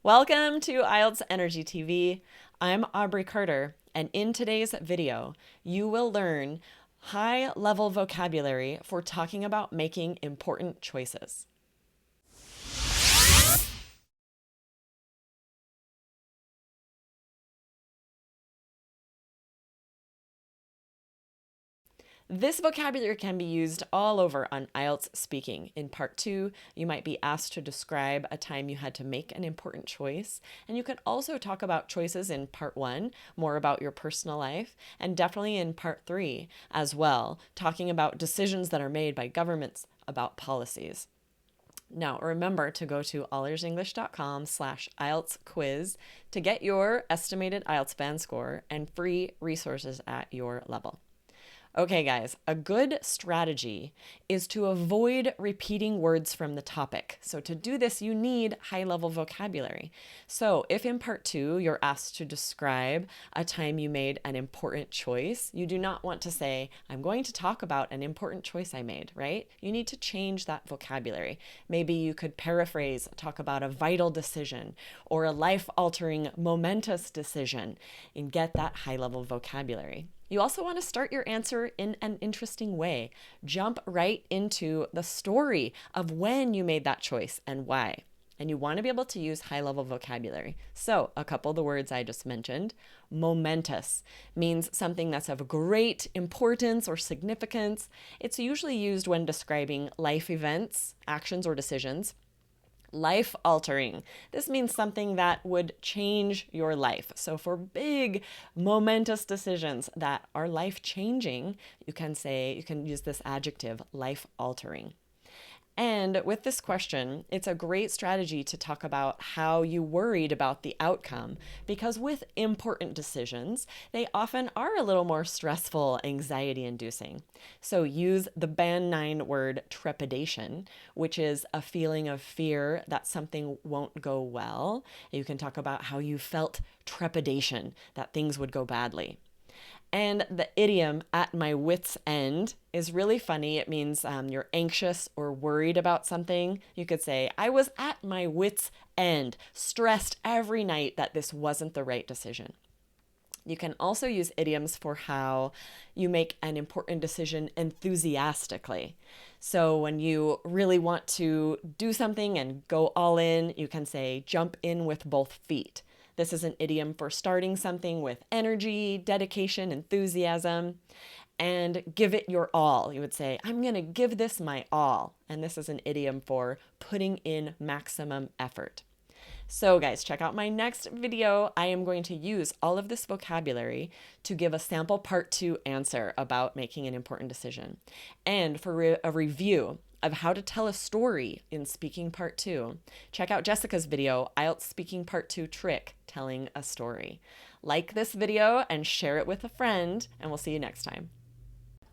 Welcome to IELTS Energy TV. I'm Aubrey Carter, and in today's video, you will learn high-level vocabulary for talking about making important choices. This vocabulary can be used all over on IELTS speaking. In part 2, you might be asked to describe a time you had to make an important choice. And you can also talk about choices in part 1, more about your personal life, and definitely in part 3 as well, talking about decisions that are made by governments about policies. Now, remember to go to allearsenglish.com/IELTS quiz to get your estimated IELTS band score and free resources at your level. Okay, guys, a good strategy is to avoid repeating words from the topic. So to do this, you need high-level vocabulary. So if in part 2, you're asked to describe a time you made an important choice, you do not want to say, I'm going to talk about an important choice I made, right? You need to change that vocabulary. Maybe you could paraphrase, talk about a vital decision or a life-altering momentous decision and get that high-level vocabulary. You also want to start your answer in an interesting way. Jump right into the story of when you made that choice and why. And you want to be able to use high-level vocabulary. So a couple of the words I just mentioned. Momentous means something that's of great importance or significance. It's usually used when describing life events, actions, or decisions. Life-altering. This means something that would change your life. So for big, momentous decisions that are life-changing, you can use this adjective, life-altering. And with this question, it's a great strategy to talk about how you worried about the outcome, because with important decisions, they often are a little more stressful, anxiety-inducing. So use the band 9 word trepidation, which is a feeling of fear that something won't go well. You can talk about how you felt trepidation, that things would go badly. And the idiom, at my wit's end, is really funny. It means you're anxious or worried about something. You could say, I was at my wit's end, stressed every night that this wasn't the right decision. You can also use idioms for how you make an important decision enthusiastically. So when you really want to do something and go all in, you can say, jump in with both feet. This is an idiom for starting something with energy, dedication, enthusiasm, and give it your all. You would say, I'm going to give this my all. And this is an idiom for putting in maximum effort. So guys, check out my next video. I am going to use all of this vocabulary to give a sample part 2 answer about making an important decision. And for a review of how to tell a story in speaking part 2, check out Jessica's video, IELTS Speaking Part 2 Trick, Telling a Story. Like this video and share it with a friend, and we'll see you next time.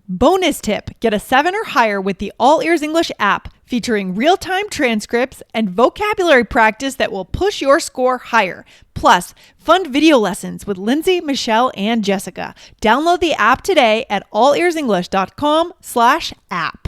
Bonus tip, get a 7 or higher with the All Ears English app, featuring real-time transcripts and vocabulary practice that will push your score higher. Plus, fun video lessons with Lindsay, Michelle, and Jessica. Download the app today at allearsenglish.com/app.